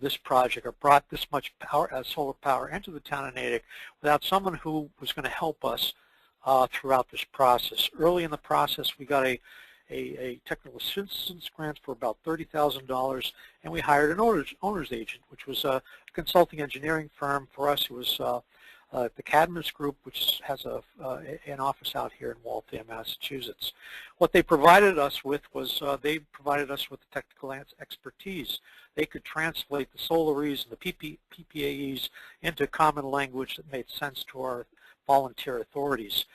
this project or brought this much power, solar power into the town of Natick without someone who was going to help us throughout this process. Early in the process, we got a technical assistance grant for about $30,000, and we hired an owner's agent, which was a consulting engineering firm. For us, it was the Cadmus Group, which has an office out here in Waltham, Massachusetts. What they provided us with was they provided us with the technical expertise. They could translate the SolarEs and the PPAs into common language that made sense to our volunteer authorities.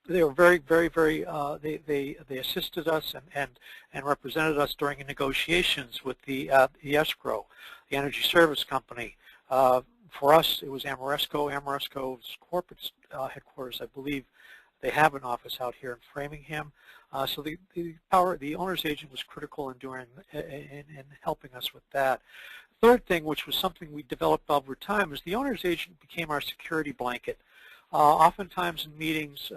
They were very, very, very, they assisted us and represented us during negotiations with the escrow, the energy service company. For us, it was Amoresco. Amoresco's corporate headquarters, I believe, they have an office out here in Framingham. So the owner's agent was critical in helping us with that. Third thing, which was something we developed over time, is the owner's agent became our security blanket. Oftentimes in meetings,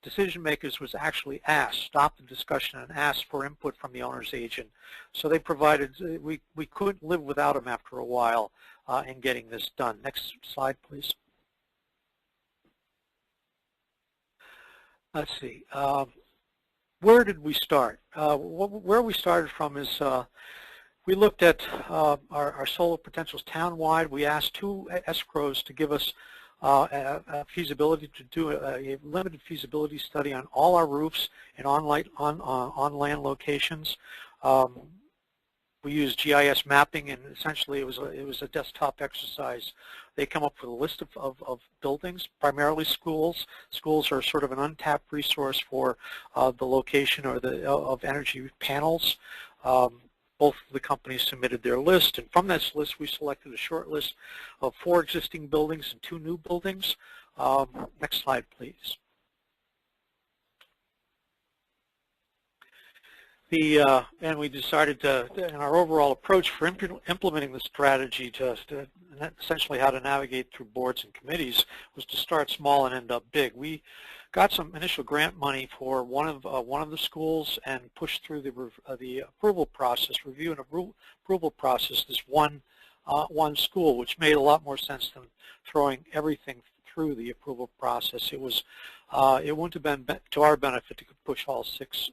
decision makers was actually stopped the discussion and asked for input from the owner's agent. So they provided, we couldn't live without them after a while in getting this done. Next slide, please. Let's see. Where did we start? Where we started from is we looked at our solar potentials town-wide. We asked 2 escrows to give us a feasibility to do a limited feasibility study on all our roofs and on land locations. We used GIS mapping, and essentially it was a desktop exercise. They come up with a list of buildings, primarily schools. Schools are sort of an untapped resource for the location or of energy panels. Both of the companies submitted their list, and from this list we selected a short list of 4 existing buildings and 2 new buildings. Next slide, please. and we decided to, in our overall approach for implementing the strategy to essentially how to navigate through boards and committees was to start small and end up big. We got some initial grant money for one of the schools and pushed through the approval process, review and approval process, this one school, which made a lot more sense than throwing everything through the approval process. It wouldn't have been to our benefit to push all 6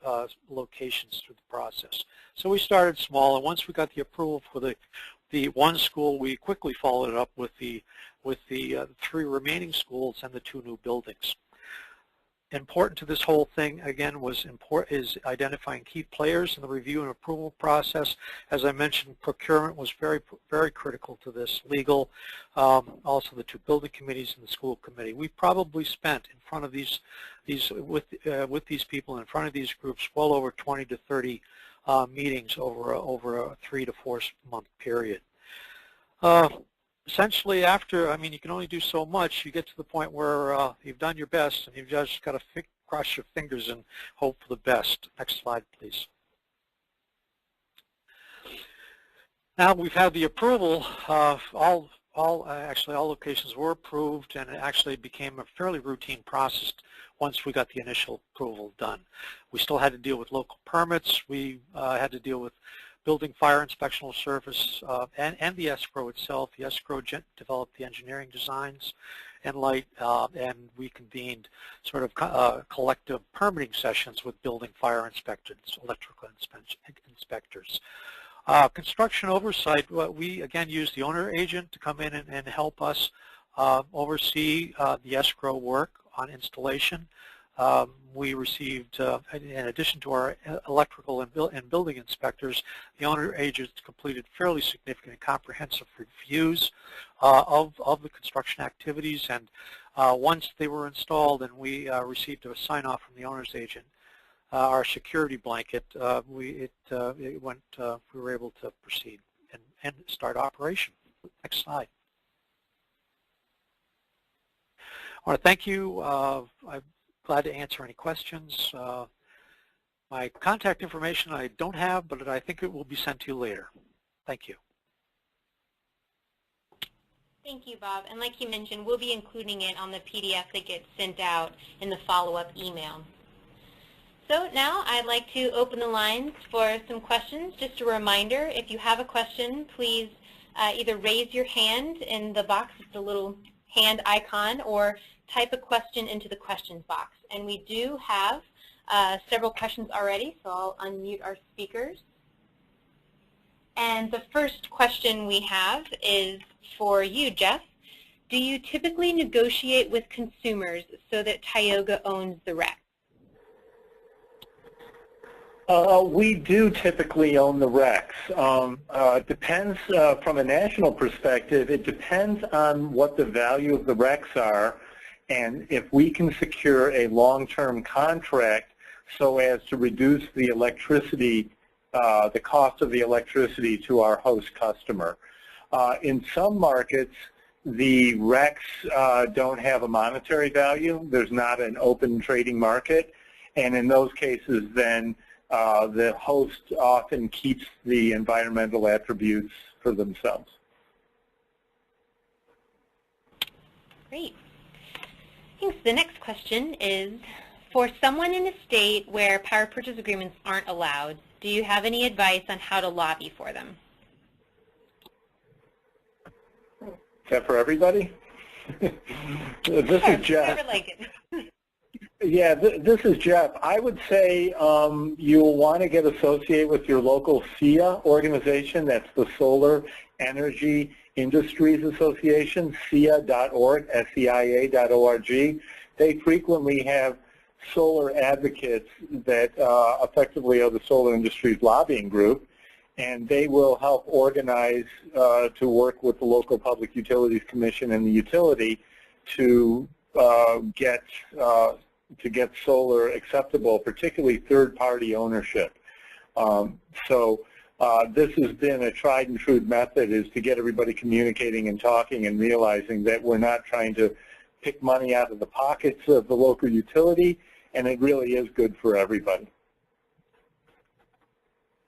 locations through the process. So we started small, and once we got the approval for the one school, we quickly followed it up with the 3 remaining schools and the 2 new buildings. Important to this whole thing, again, is identifying key players in the review and approval process. As I mentioned, procurement was very, very critical to this. Legal, also the 2 building committees and the school committee. We probably spent in front of with these people, in front of these groups, well over 20 to 30 meetings over a 3 to 4 month period. Essentially, after, you can only do so much. You get to the point where you've done your best, and you've just got to cross your fingers and hope for the best. Next slide, please. Now we've had the approval. All locations were approved, and it actually became a fairly routine process once we got the initial approval done. We still had to deal with local permits. We had to deal with building fire inspectional service and the escrow itself. The escrow developed the engineering designs and and we convened sort of collective permitting sessions with building fire inspectors, electrical inspectors. Construction oversight, we again used the owner agent to come in and help us oversee the escrow work on installation. We received, in addition to our electrical and building inspectors, the owner agents completed fairly significant and comprehensive reviews of the construction activities, and once they were installed and we received a sign-off from the owner's agent, our security blanket, we were able to proceed and start operation. Next slide. I want to thank you. I'm glad to answer any questions. My contact information I don't have, but I think it will be sent to you later. Thank you. Thank you, Bob. And like you mentioned, we'll be including it on the PDF that gets sent out in the follow-up email. So now I'd like to open the lines for some questions. Just a reminder, if you have a question, please either raise your hand in the box with the little hand icon, or type a question into the questions box. And we do have several questions already, so I'll unmute our speakers. And the first question we have is for you, Jeff. Do you typically negotiate with consumers so that Tioga owns the REC? We do typically own the RECs. It depends from a national perspective. It depends on what the value of the RECs are, and if we can secure a long-term contract so as to reduce the electricity, the cost of the electricity to our host customer. In some markets, the RECs don't have a monetary value. There's not an open trading market, and in those cases, then the host often keeps the environmental attributes for themselves. Great. Thanks. The next question is, for someone in a state where power purchase agreements aren't allowed, do you have any advice on how to lobby for them? Is that for everybody? This is Jeff. Yeah, this is Jeff. I would say you'll want to get associated with your local SEIA organization. That's the Solar Energy Industries Association, SEIA.org, SEIA.org. They frequently have solar advocates that effectively are the solar industry's lobbying group, and they will help organize to work with the local Public Utilities Commission and the utility to get solar acceptable, particularly third-party ownership. This has been a tried and true method, is to get everybody communicating and talking and realizing that we're not trying to pick money out of the pockets of the local utility, and it really is good for everybody.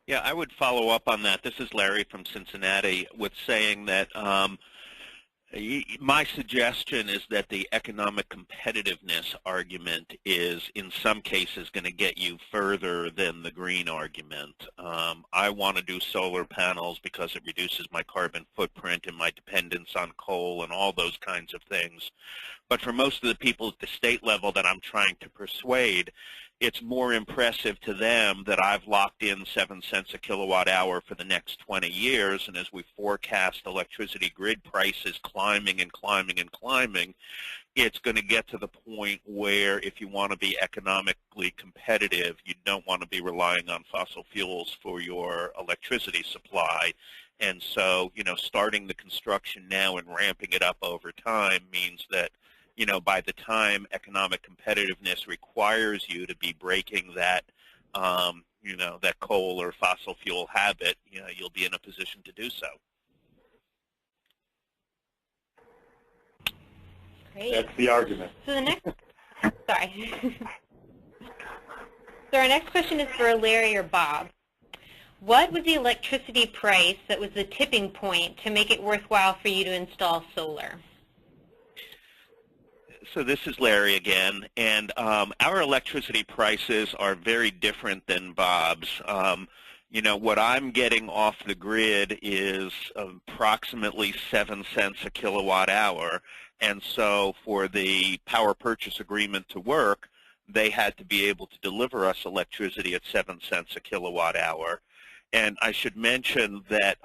Yeah, I would follow up on that. This is Larry from Cincinnati with saying that my suggestion is that the economic competitiveness argument is in some cases going to get you further than the green argument. I want to do solar panels because it reduces my carbon footprint and my dependence on coal and all those kinds of things. But for most of the people at the state level that I'm trying to persuade, it's more impressive to them that I've locked in 7 cents a kilowatt hour for the next 20 years, and as we forecast electricity grid prices climbing and climbing and climbing, it's going to get to the point where if you want to be economically competitive, you don't want to be relying on fossil fuels for your electricity supply. And so, starting the construction now and ramping it up over time means that by the time economic competitiveness requires you to be breaking that, that coal or fossil fuel habit, you'll be in a position to do so. Great. That's the argument. So the next, sorry. So our next question is for Larry or Bob. What was the electricity price that was the tipping point to make it worthwhile for you to install solar? So this is Larry again, and our electricity prices are very different than Bob's. What I'm getting off the grid is approximately 7 cents a kilowatt hour, and so for the power purchase agreement to work, they had to be able to deliver us electricity at 7 cents a kilowatt hour. And I should mention that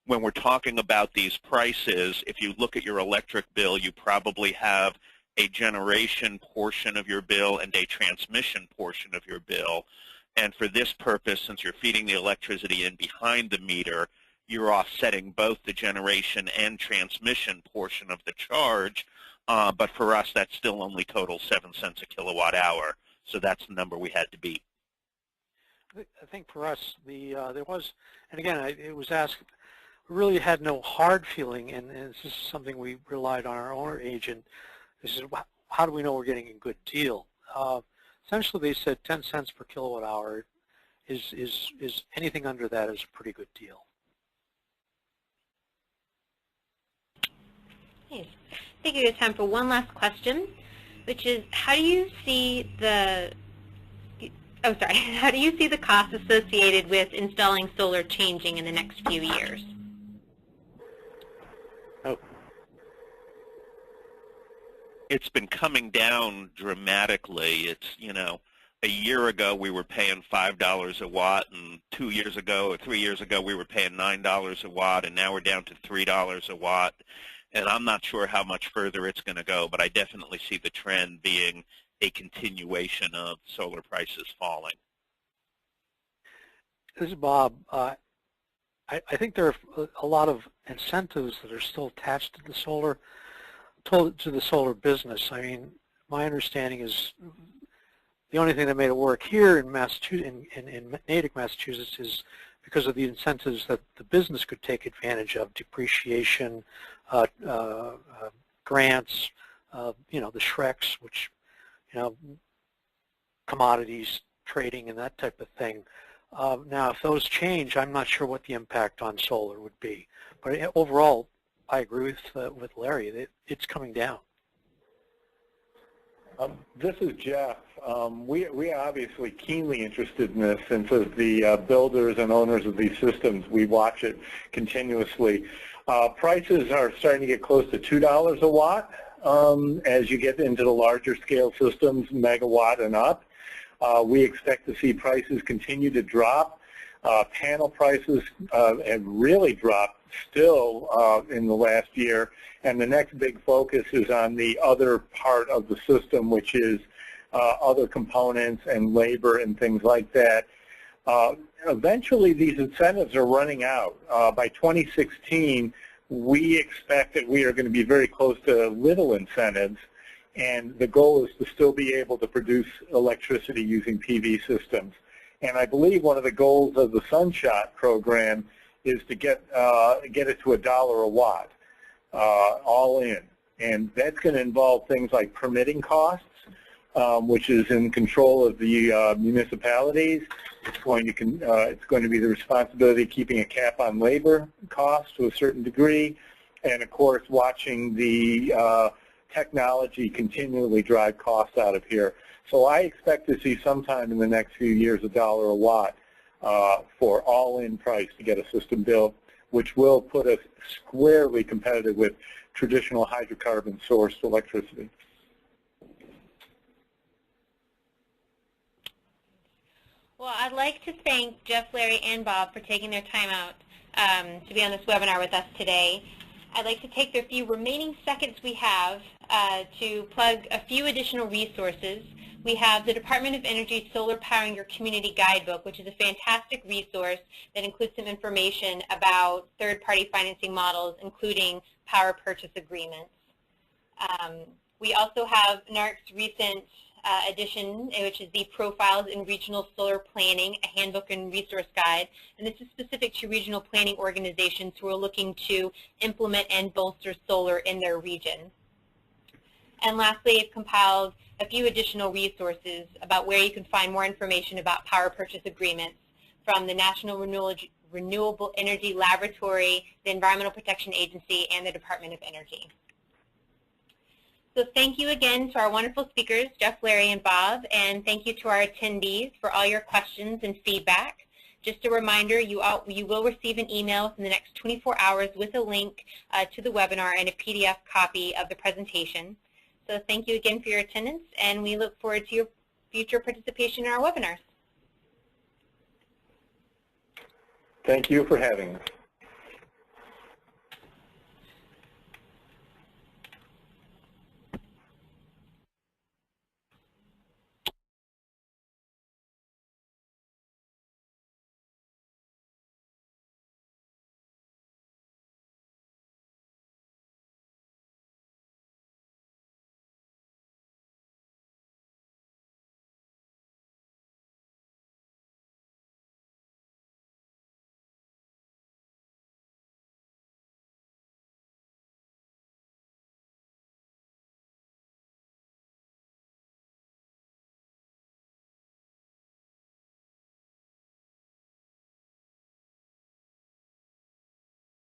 when we're talking about these prices, if you look at your electric bill, you probably have a generation portion of your bill and a transmission portion of your bill. And for this purpose, since you're feeding the electricity in behind the meter, you're offsetting both the generation and transmission portion of the charge. But for us, that still only totals 7 cents a kilowatt hour. So that's the number we had to beat. I think for us, there was, and again, it was asked, we really had no hard feeling, and this is something we relied on our owner agent. This is how do we know we're getting a good deal? Essentially, they said 10 cents per kilowatt hour is anything under that is a pretty good deal. Nice. I think we have time for one last question, which is how do you see the how do you see the costs associated with installing solar changing in the next few years? It's been coming down dramatically. It's, a year ago we were paying $5 a watt, and 2 years ago or 3 years ago we were paying $9 a watt, and now we're down to $3 a watt. And I'm not sure how much further it's going to go, but I definitely see the trend being a continuation of solar prices falling. This is Bob. I think there are a lot of incentives that are still attached to the solar business. I mean, my understanding is the only thing that made it work here in Massachusetts, in Natick, Massachusetts, is because of the incentives that the business could take advantage of: depreciation, grants, the SHRECs, which, commodities trading and that type of thing. Now, if those change, I'm not sure what the impact on solar would be. But overall, I agree with Larry. It's coming down. This is Jeff. We are obviously keenly interested in this, and for the builders and owners of these systems, we watch it continuously. Prices are starting to get close to $2 a watt as you get into the larger scale systems, megawatt and up. We expect to see prices continue to drop. Panel prices have really dropped still in the last year, and the next big focus is on the other part of the system, which is other components and labor and things like that. Eventually, these incentives are running out. By 2016, we expect that we are going to be very close to little incentives, and the goal is to still be able to produce electricity using PV systems. And I believe one of the goals of the Sunshot program is to get it to $1 a watt, all in. And that's going to involve things like permitting costs. which is in control of the municipalities. It's going to be the responsibility of keeping a cap on labor costs to a certain degree, and of course watching the technology continually drive costs out of here. So I expect to see sometime in the next few years $1 a watt for all-in price to get a system built, which will put us squarely competitive with traditional hydrocarbon-sourced electricity. Well, I'd like to thank Jeff, Larry, and Bob for taking their time out to be on this webinar with us today. I'd like to take the few remaining seconds we have to plug a few additional resources. We have the Department of Energy Solar Powering Your Community Guidebook, which is a fantastic resource that includes some information about third-party financing models, including power purchase agreements. We also have NARC's recent edition, which is the Profiles in Regional Solar Planning, a handbook and resource guide. And this is specific to regional planning organizations who are looking to implement and bolster solar in their region. And lastly, it compiled a few additional resources about where you can find more information about power purchase agreements from the National Renewable Energy Laboratory, the Environmental Protection Agency, and the Department of Energy. So thank you again to our wonderful speakers, Jeff, Larry, and Bob, and thank you to our attendees for all your questions and feedback. Just a reminder, you will receive an email within the next 24 hours with a link to the webinar and a PDF copy of the presentation. So thank you again for your attendance, and we look forward to your future participation in our webinars. Thank you for having us.